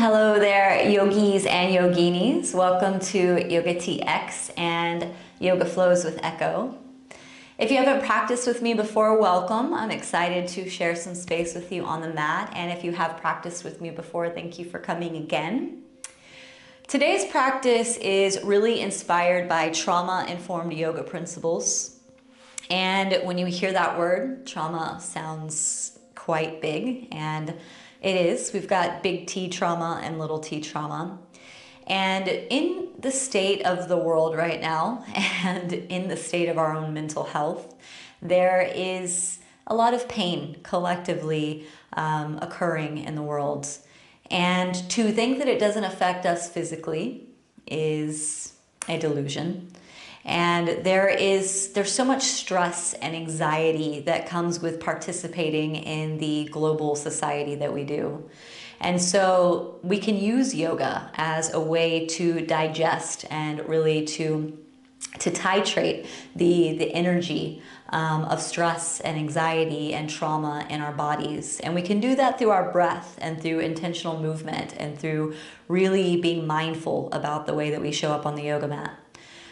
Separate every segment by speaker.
Speaker 1: Hello there, yogis and yoginis. Welcome to YOGATX and Yoga Flows with Echo. If you haven't practiced with me before, welcome. I'm excited to share some space with you on the mat. And if you have practiced with me before, thank you for coming again. Today's practice is really inspired by trauma-informed yoga principles. And when you hear that word, trauma sounds quite big, and it is. We've got big T trauma and little t trauma. And in the state of the world right now, and in the state of our own mental health, there is a lot of pain collectively occurring in the world. And to think that it doesn't affect us physically is a delusion. And there's so much stress and anxiety that comes with participating in the global society that we do. And so we can use yoga as a way to digest and really to titrate the energy of stress and anxiety and trauma in our bodies. And we can do that through our breath and through intentional movement and through really being mindful about the way that we show up on the yoga mat.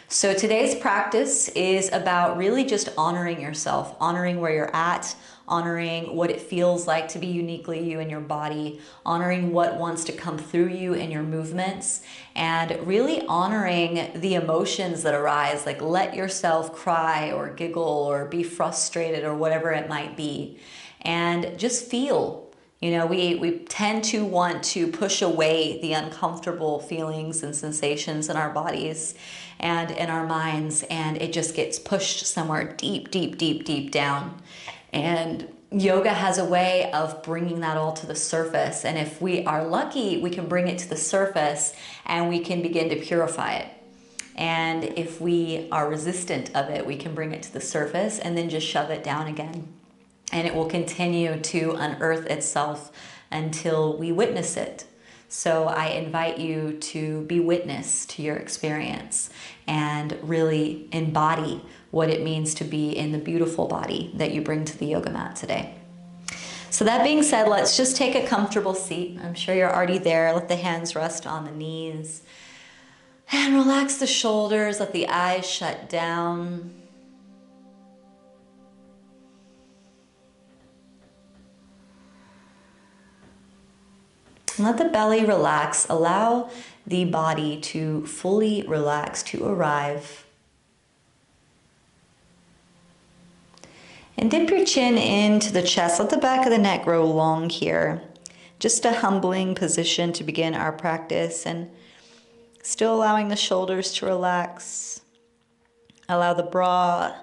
Speaker 1: So today's practice is about really just honoring yourself, honoring where you're at, honoring what it feels like to be uniquely you in your body, honoring what wants to come through you in your movements, and really honoring the emotions that arise, like let yourself cry or giggle or be frustrated or whatever it might be, and just feel. You know, we tend to want to push away the uncomfortable feelings and sensations in our bodies and in our minds, and it just gets pushed somewhere deep, deep, deep, deep down. And yoga has a way of bringing that all to the surface. And if we are lucky, we can bring it to the surface and we can begin to purify it. And if we are resistant of it, we can bring it to the surface and then just shove it down again. And it will continue to unearth itself until we witness it. So I invite you to be witness to your experience and really embody what it means to be in the beautiful body that you bring to the yoga mat today. So that being said, let's just take a comfortable seat. I'm sure you're already there. Let the hands rest on the knees. And relax the shoulders, let the eyes shut down. Let the belly relax. Allow the body to fully relax, to arrive. And dip your chin into the chest. Let the back of the neck grow long here. Just a humbling position to begin our practice, and still allowing the shoulders to relax. Allow the brow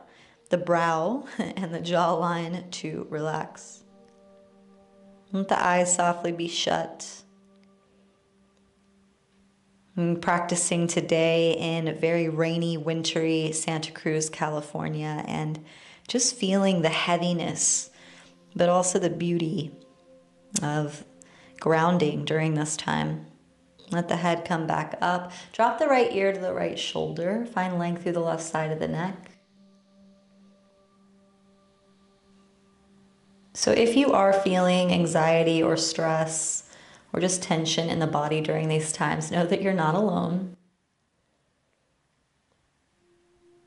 Speaker 1: and the jawline to relax. Let the eyes softly be shut. I'm practicing today in very rainy, wintry Santa Cruz, California, and just feeling the heaviness, but also the beauty of grounding during this time. Let the head come back up. Drop the right ear to the right shoulder. Find length through the left side of the neck. So if you are feeling anxiety or stress or just tension in the body during these times, know that you're not alone.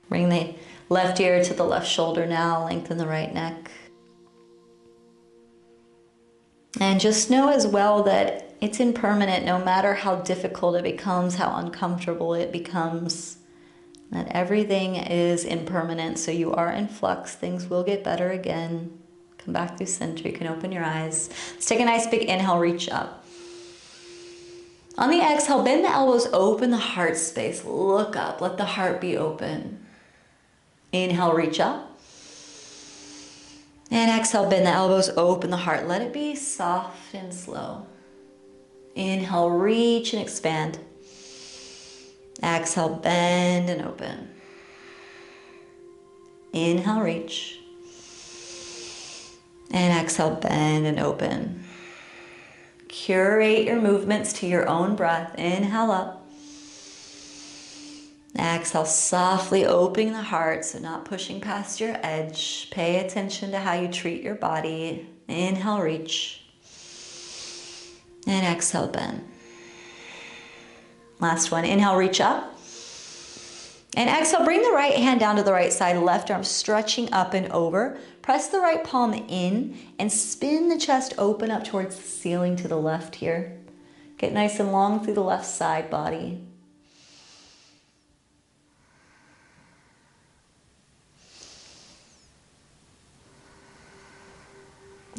Speaker 1: Bring the left ear to the left shoulder now, lengthen the right neck. And just know as well that it's impermanent, no matter how difficult it becomes, how uncomfortable it becomes, that everything is impermanent. So you are in flux, things will get better again. Come back through center, you can open your eyes. Let's take a nice big inhale, reach up. On the exhale, bend the elbows, open the heart space, look up, let the heart be open. Inhale, reach up. And exhale, bend the elbows, open the heart. Let it be soft and slow. Inhale, reach and expand. Exhale, bend and open. Inhale, reach. And exhale, bend and open. Curate your movements to your own breath. Inhale up. Exhale, softly opening the heart, so not pushing past your edge. Pay attention to how you treat your body. Inhale, reach. And exhale, bend. Last one. Inhale, reach up. And exhale, bring the right hand down to the right side, left arm stretching up and over. Press the right palm in and spin the chest open up towards the ceiling to the left here. Get nice and long through the left side body.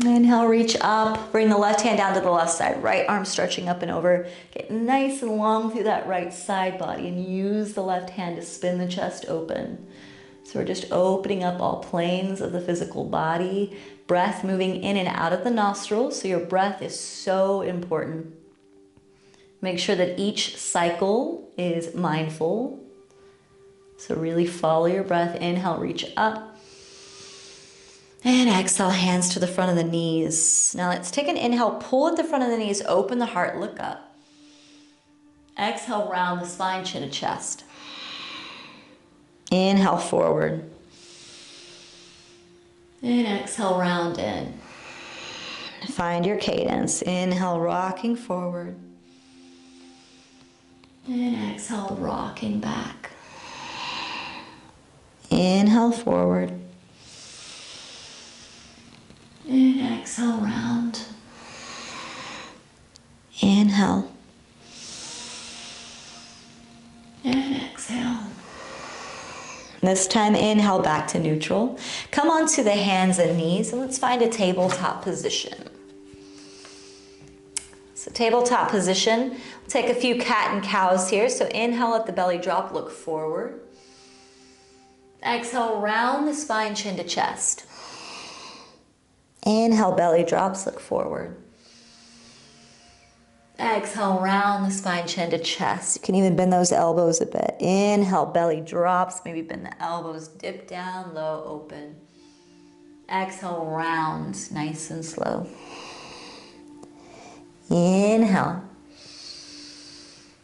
Speaker 1: Inhale, reach up, bring the left hand down to the left side, right arm stretching up and over. Get nice and long through that right side body and use the left hand to spin the chest open. So we're just opening up all planes of the physical body, breath moving in and out of the nostrils. So your breath is so important. Make sure that each cycle is mindful. So really follow your breath. Inhale, reach up. And exhale, hands to the front of the knees. Now let's take an inhale, pull at the front of the knees, open the heart, look up. Exhale, round the spine, chin to chest. Inhale, forward. And exhale, round in. Find your cadence. Inhale, rocking forward. And exhale, rocking back. Inhale, forward. And exhale, round. Inhale. And exhale. This time, inhale back to neutral. Come onto the hands and knees, and let's find a tabletop position. So tabletop position, we'll take a few cat and cows here. So inhale, let the belly drop, look forward. Exhale, round the spine, chin to chest. Inhale, belly drops, look forward. Exhale, round the spine, chin to chest. You can even bend those elbows a bit. Inhale, belly drops, maybe bend the elbows, dip down, low, open. Exhale, round, nice and slow. Inhale.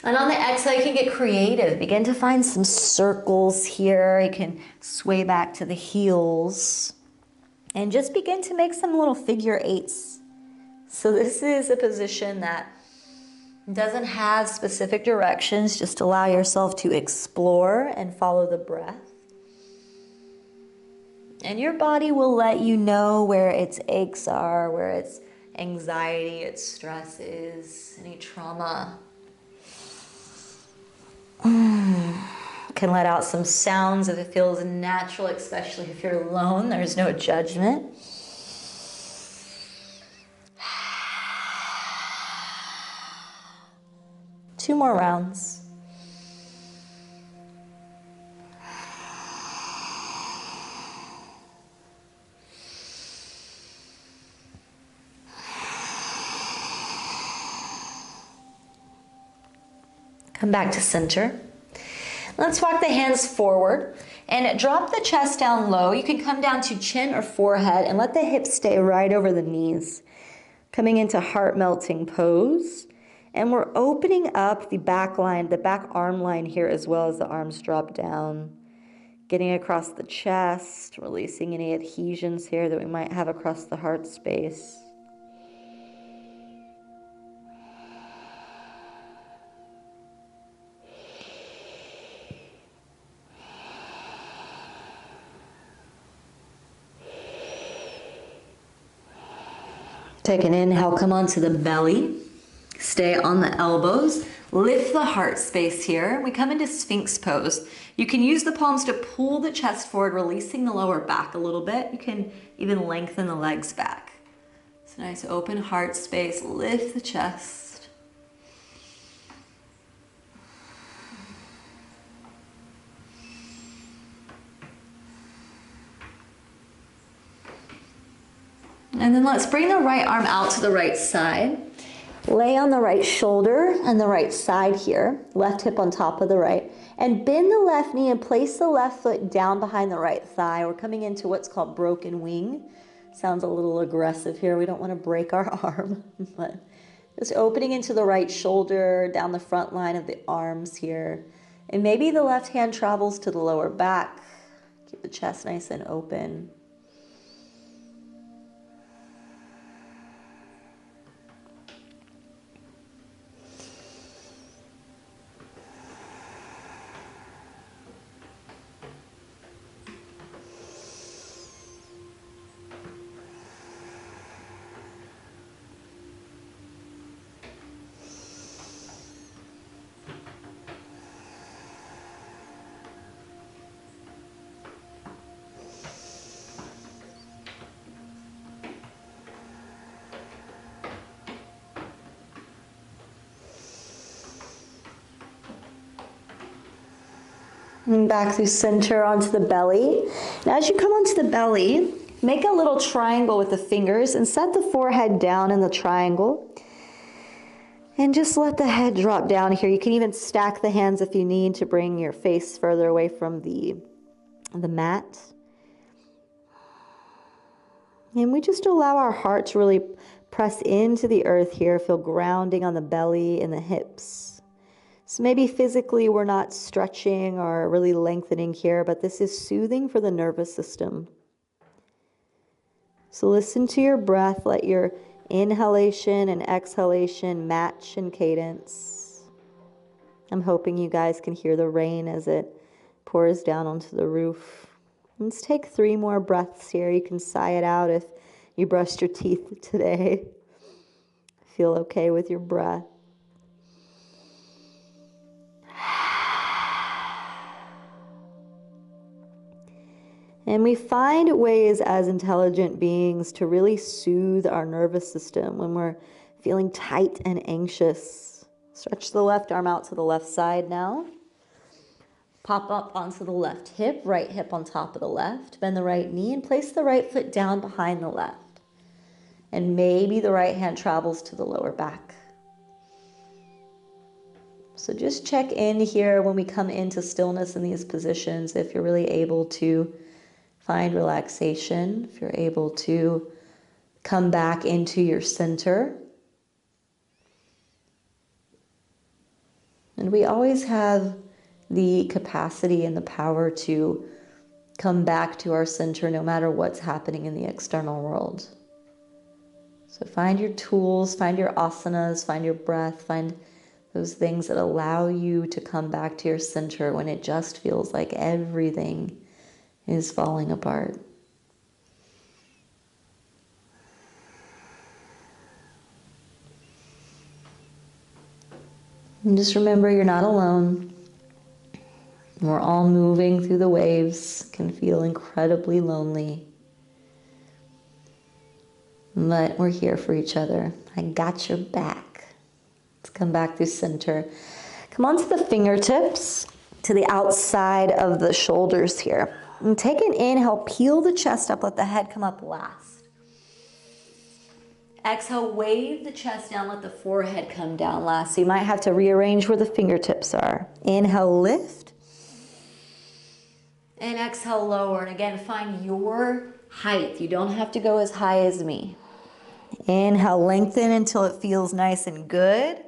Speaker 1: And on the exhale, you can get creative. Begin to find some circles here. You can sway back to the heels. And just begin to make some little figure eights. So this is a position that doesn't have specific directions. Just allow yourself to explore and follow the breath. And your body will let you know where its aches are, where its anxiety, its stress is, any trauma. Can let out some sounds if it feels natural, especially if you're alone. There's no judgment. Two more rounds. Come back to center. Let's walk the hands forward and drop the chest down low. You can come down to chin or forehead and let the hips stay right over the knees. Coming into heart melting pose. And we're opening up the back line, the back arm line here, as well as the arms drop down. Getting across the chest, releasing any adhesions here that we might have across the heart space. Take an inhale, come onto the belly. Stay on the elbows. Lift the heart space here. We come into Sphinx pose. You can use the palms to pull the chest forward, releasing the lower back a little bit. You can even lengthen the legs back. It's a nice open heart space. Lift the chest. And then let's bring the right arm out to the right side. Lay on the right shoulder and the right side here. Left hip on top of the right. And bend the left knee and place the left foot down behind the right thigh. We're coming into what's called broken wing. Sounds a little aggressive here. We don't want to break our arm. But just opening into the right shoulder, down the front line of the arms here. And maybe the left hand travels to the lower back. Keep the chest nice and open. And back through center onto the belly. Now as you come onto the belly, make a little triangle with the fingers and set the forehead down in the triangle. And just let the head drop down here. You can even stack the hands if you need to bring your face further away from the mat. And we just allow our heart to really press into the earth here, feel grounding on the belly and the hips. So maybe physically we're not stretching or really lengthening here, but this is soothing for the nervous system. So listen to your breath. Let your inhalation and exhalation match in cadence. I'm hoping you guys can hear the rain as it pours down onto the roof. Let's take 3 more breaths here. You can sigh it out if you brushed your teeth today. Feel okay with your breath. And we find ways as intelligent beings to really soothe our nervous system when we're feeling tight and anxious. Stretch the left arm out to the left side now. Pop up onto the left hip, right hip on top of the left. Bend the right knee and place the right foot down behind the left. And maybe the right hand travels to the lower back. So just check in here when we come into stillness in these positions, if you're really able to find relaxation, if you're able to come back into your center. And we always have the capacity and the power to come back to our center no matter what's happening in the external world. So find your tools, find your asanas, find your breath, find those things that allow you to come back to your center when it just feels like everything is falling apart. And just remember, you're not alone. We're all moving through the waves, can feel incredibly lonely. But we're here for each other. I got your back. Let's come back through center. Come onto the fingertips, to the outside of the shoulders here. And take an inhale, peel the chest up, let the head come up last. Exhale, wave the chest down, let the forehead come down last. So you might have to rearrange where the fingertips are. Inhale, lift. And exhale, lower. And again, find your height. You don't have to go as high as me. Inhale, lengthen until it feels nice and good.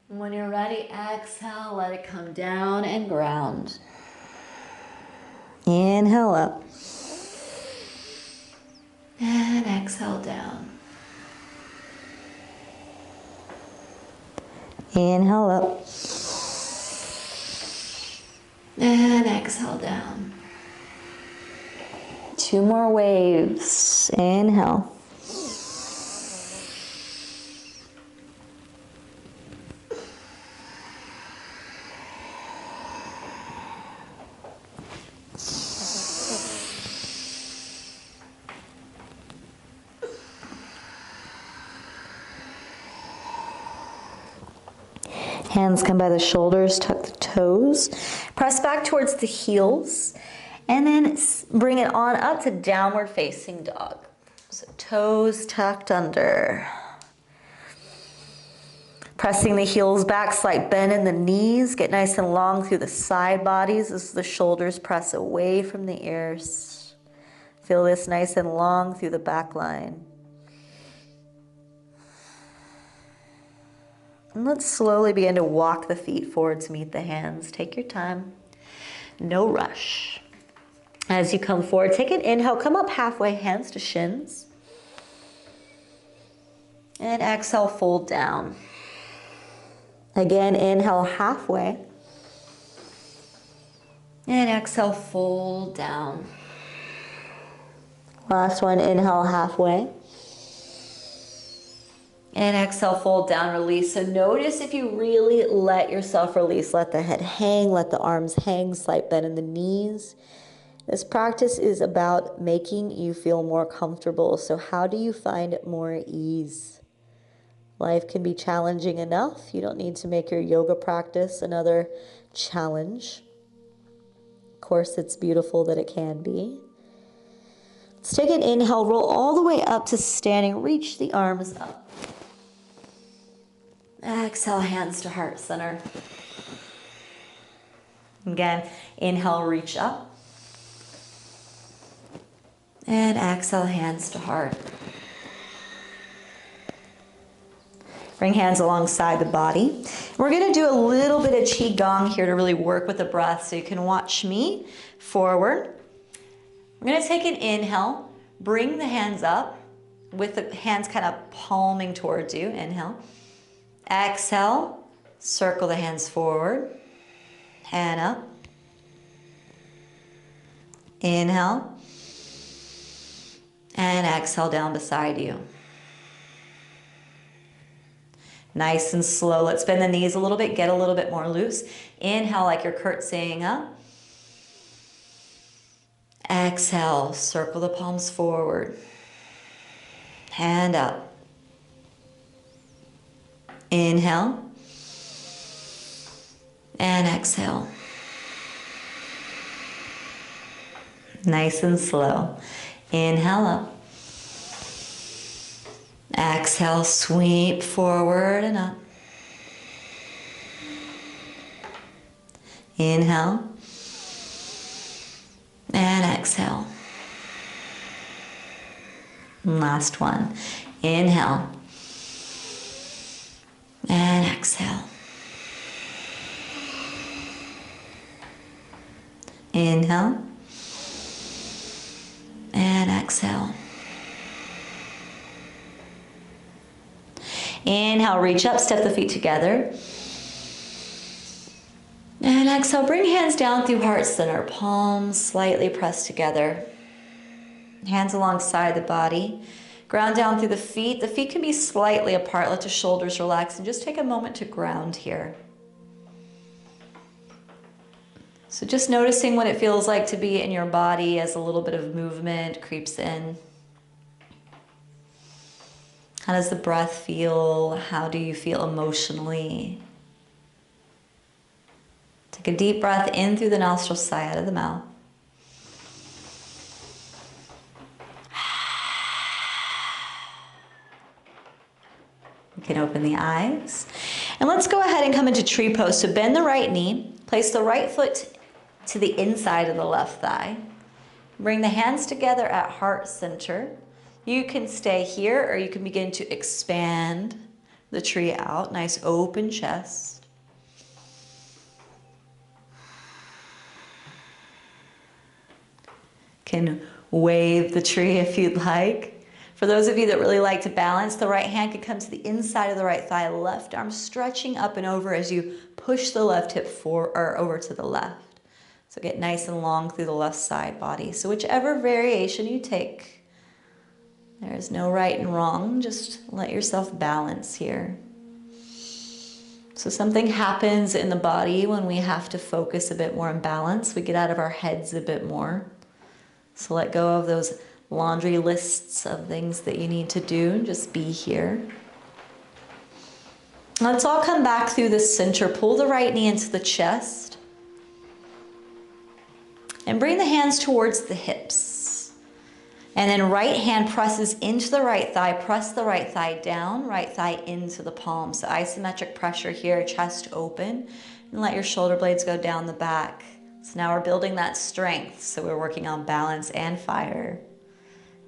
Speaker 1: And when you're ready, exhale, let it come down and ground. Inhale up. And exhale down. Inhale up. And exhale down. 2 more waves. Inhale. Hands come by the shoulders, tuck the toes. Press back towards the heels. And then bring it on up to downward facing dog. So toes tucked under. Pressing the heels back, slight bend in the knees. Get nice and long through the side bodies as the shoulders press away from the ears. Feel this nice and long through the back line. And let's slowly begin to walk the feet forward to meet the hands. Take your time. No rush. As you come forward, take an inhale, come up halfway, hands to shins. And exhale, fold down. Again, inhale halfway. And exhale, fold down. Last one, inhale halfway. And exhale, fold down, release. So notice if you really let yourself release, let the head hang, let the arms hang, slight bend in the knees. This practice is about making you feel more comfortable. So how do you find more ease? Life can be challenging enough. You don't need to make your yoga practice another challenge. Of course, it's beautiful that it can be. Let's take an inhale, roll all the way up to standing, reach the arms up. Exhale, hands to heart center. Again, inhale, reach up. And exhale, hands to heart. Bring hands alongside the body. We're going to do a little bit of Qigong here to really work with the breath, so you can watch me forward. We're going to take an inhale, bring the hands up with the hands kind of palming towards you. Inhale. Exhale, circle the hands forward and up. Inhale. And exhale down beside you. Nice and slow. Let's bend the knees a little bit, get a little bit more loose. Inhale like you're curtsying up. Exhale, circle the palms forward. And up. Inhale. And exhale. Nice and slow. Inhale up. Exhale, sweep forward and up. Inhale. And exhale. Last one. Inhale. And exhale. Inhale. And exhale. Inhale, reach up, step the feet together. And exhale, bring hands down through heart center, palms slightly pressed together. Hands alongside the body. Ground down through the feet. The feet can be slightly apart. Let the shoulders relax and just take a moment to ground here. So just noticing what it feels like to be in your body as a little bit of movement creeps in. How does the breath feel? How do you feel emotionally? Take a deep breath in through the nostril, sigh out of the mouth. You can open the eyes. And let's go ahead and come into tree pose. So bend the right knee, place the right foot to the inside of the left thigh. Bring the hands together at heart center. You can stay here or you can begin to expand the tree out. Nice open chest. Can wave the tree if you'd like. For those of you that really like to balance, the right hand can come to the inside of the right thigh, left arm stretching up and over as you push the left hip over to the left. So get nice and long through the left side body. So whichever variation you take, there is no right and wrong. Just let yourself balance here. So something happens in the body when we have to focus a bit more on balance. We get out of our heads a bit more. So let go of those laundry lists of things that you need to do and just be here. Let's all come back through the center. Pull the right knee into the chest. And bring the hands towards the hips. And then right hand presses into the right thigh. Press the right thigh down, right thigh into the palm. So isometric pressure here, chest open. And let your shoulder blades go down the back. So now we're building that strength. So we're working on balance and fire.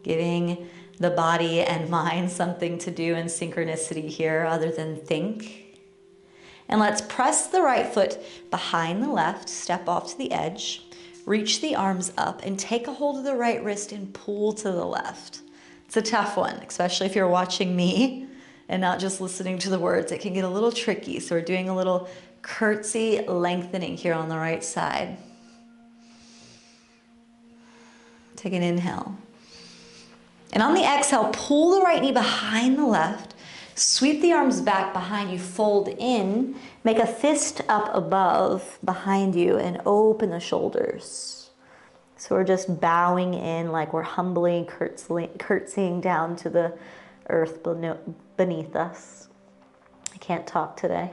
Speaker 1: Giving the body and mind something to do in synchronicity here other than think. And let's press the right foot behind the left, step off to the edge. Reach the arms up and take a hold of the right wrist and pull to the left. It's a tough one, especially if you're watching me and not just listening to the words. It can get a little tricky. So we're doing a little curtsy lengthening here on the right side. Take an inhale. And on the exhale, pull the right knee behind the left. Sweep the arms back behind you, fold in, make a fist up above behind you and open the shoulders. So we're just bowing in like we're humbly curtsying down to the earth beneath us. I can't talk today.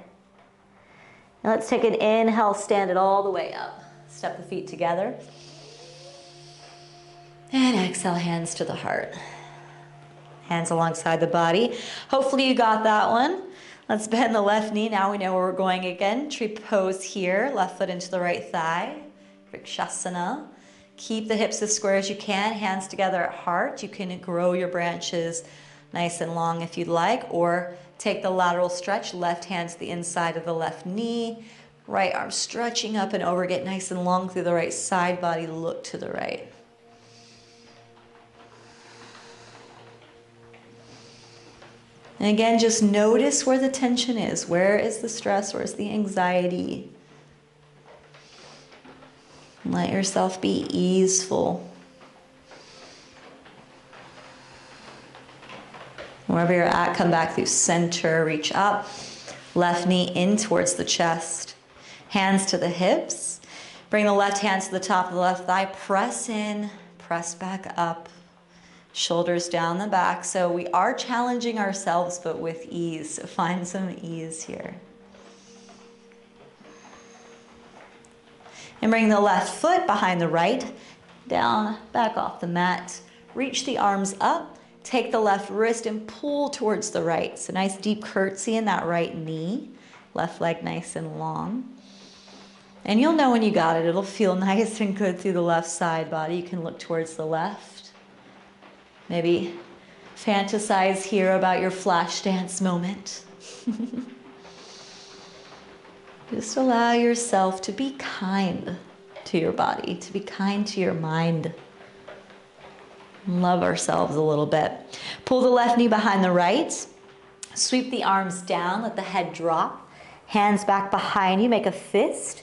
Speaker 1: And let's take an inhale, stand it all the way up. Step the feet together. And exhale, hands to the heart. Hands alongside the body. Hopefully you got that one. Let's bend the left knee. Now we know where we're going again. Tree pose here. Left foot into the right thigh. Vrikshasana. Keep the hips as square as you can. Hands together at heart. You can grow your branches nice and long if you'd like, or take the lateral stretch. Left hand to the inside of the left knee. Right arm stretching up and over. Get nice and long through the right side body. Look to the right. And again, just notice where the tension is. Where is the stress? Where's the anxiety? Let yourself be easeful. Wherever you're at, come back through center, reach up. Left knee in towards the chest. Hands to the hips. Bring the left hand to the top of the left thigh. Press in, press back up. Shoulders down the back. So we are challenging ourselves, but with ease. So find some ease here. And bring the left foot behind the right, down, back off the mat. Reach the arms up. Take the left wrist and pull towards the right. So nice deep curtsy in that right knee. Left leg nice and long. And you'll know when you got it. It'll feel nice and good through the left side body. You can look towards the left. Maybe fantasize here about your flash dance moment. Just allow yourself to be kind to your body, to be kind to your mind. Love ourselves a little bit. Pull the left knee behind the right. Sweep the arms down, let the head drop. Hands back behind you, make a fist.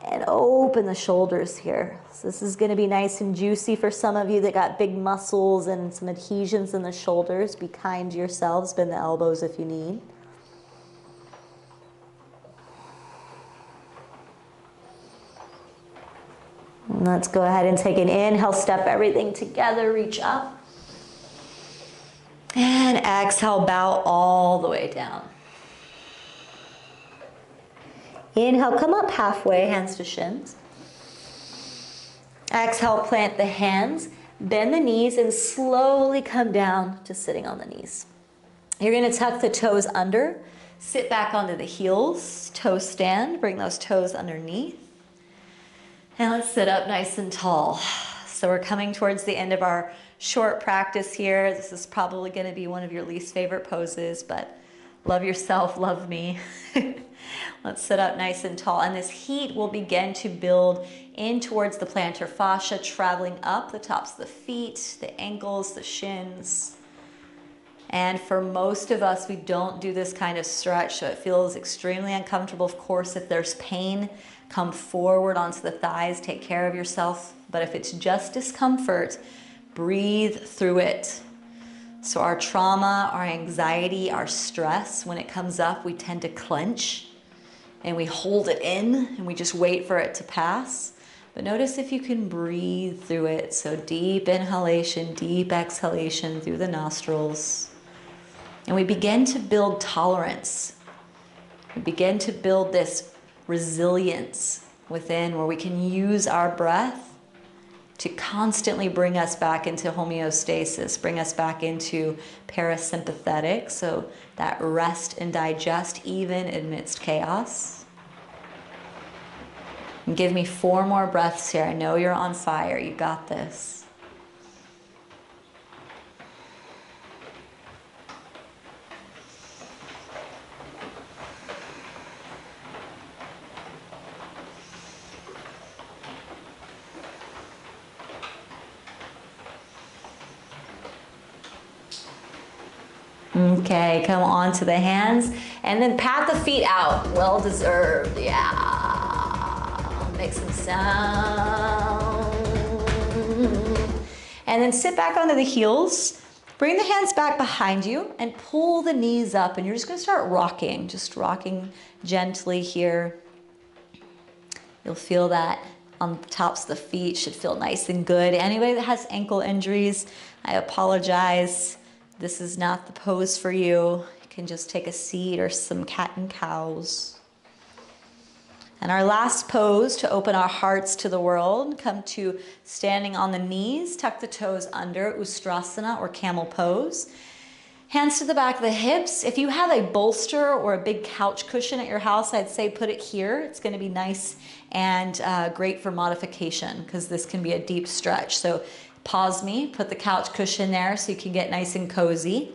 Speaker 1: And open the shoulders here. So this is gonna be nice and juicy for some of you that got big muscles and some adhesions in the shoulders. Be kind to yourselves, bend the elbows if you need. And let's go ahead and take an inhale, step everything together, reach up. And exhale, bow all the way down. Inhale, come up halfway, hands to shins. Exhale, plant the hands, bend the knees, and slowly come down to sitting on the knees. You're gonna tuck the toes under, sit back onto the heels, toe stand, bring those toes underneath. And let's sit up nice and tall. So we're coming towards the end of our short practice here. This is probably gonna be one of your least favorite poses, but love yourself, love me. Let's sit up nice and tall. And this heat will begin to build in towards the plantar fascia, traveling up the tops of the feet, the ankles, the shins. And for most of us, we don't do this kind of stretch, so it feels extremely uncomfortable. Of course, if there's pain, come forward onto the thighs, take care of yourself. But if it's just discomfort, breathe through it. So our trauma, our anxiety, our stress, when it comes up, we tend to clench and we hold it in and we just wait for it to pass. But notice if you can breathe through it. So deep inhalation, deep exhalation through the nostrils. And we begin to build tolerance. We begin to build this resilience within where we can use our breath to constantly bring us back into homeostasis, bring us back into parasympathetic, so that rest and digest even amidst chaos. And give me 4 more breaths here. I know you're on fire. You got this. Okay, come on to the hands and then pat the feet out. Well deserved, yeah. Make some sound. And then sit back onto the heels. Bring the hands back behind you and pull the knees up, and you're just gonna start rocking, just rocking gently here. You'll feel that on the tops of the feet, should feel nice and good. Anybody that has ankle injuries, I apologize. This is not the pose for you. You can just take a seat or some cat and cows. And our last pose to open our hearts to the world, come to standing on the knees, tuck the toes under, Ustrasana or camel pose. Hands to the back of the hips. If you have a bolster or a big couch cushion at your house, I'd say put it here. It's going to be nice and great for modification because this can be a deep stretch. So pause me, put the couch cushion there so you can get nice and cozy.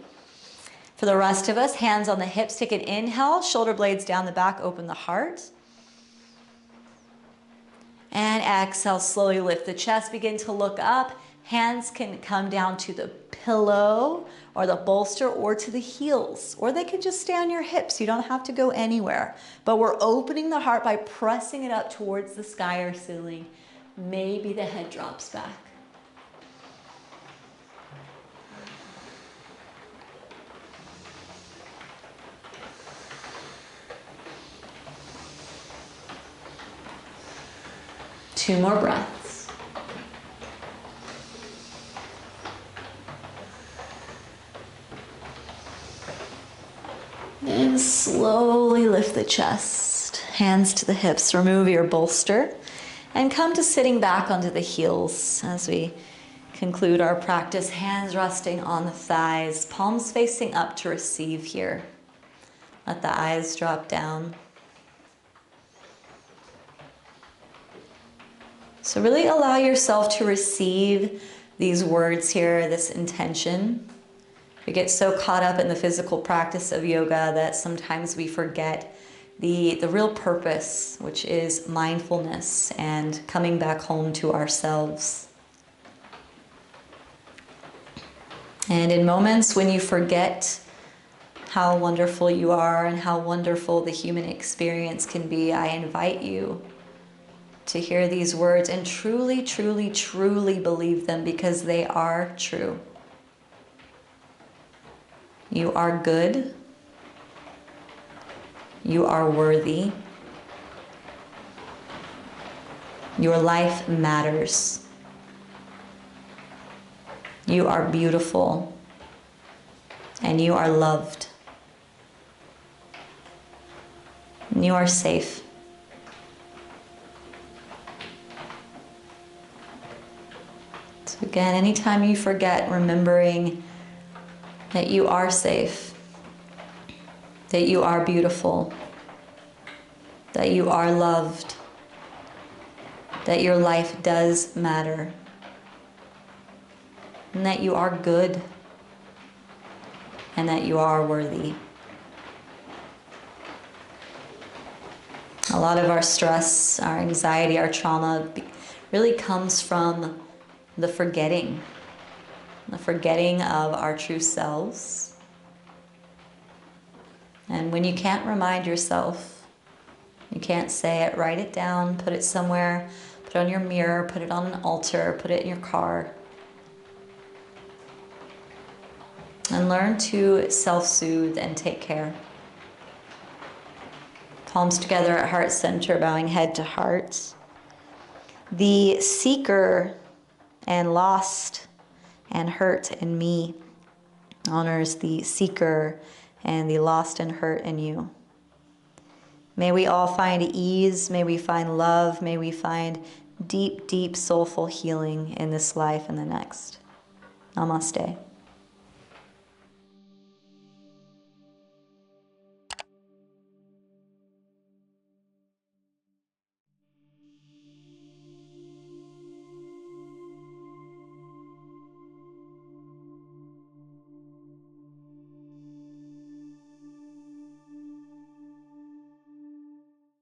Speaker 1: For the rest of us, hands on the hips, take an inhale, shoulder blades down the back, open the heart. And exhale, slowly lift the chest, begin to look up. Hands can come down to the pillow or the bolster or to the heels, or they could just stay on your hips. You don't have to go anywhere. But we're opening the heart by pressing it up towards the sky or ceiling. Maybe the head drops back. Two more breaths. And slowly lift the chest, hands to the hips, remove your bolster, and come to sitting back onto the heels as we conclude our practice. Hands resting on the thighs, palms facing up to receive here. Let the eyes drop down. So really allow yourself to receive these words here, this intention. We get so caught up in the physical practice of yoga that sometimes we forget the real purpose, which is mindfulness and coming back home to ourselves. And in moments when you forget how wonderful you are and how wonderful the human experience can be, I invite you to hear these words and truly, truly, truly believe them because they are true. You are good. You are worthy. Your life matters. You are beautiful. And you are loved. And you are safe. So again, anytime you forget, remembering that you are safe, that you are beautiful, that you are loved, that your life does matter, and that you are good, and that you are worthy. A lot of our stress, our anxiety, our trauma really comes from the forgetting of our true selves. And when you can't remind yourself, you can't say it, write it down, put it somewhere, put it on your mirror, put it on an altar, put it in your car. And learn to self-soothe and take care. Palms together at heart center, bowing head to heart. The seeker and lost and hurt in me honors the seeker and the lost and hurt in you. May we all find ease, may we find love, may we find deep, deep soulful healing in this life and the next. Namaste.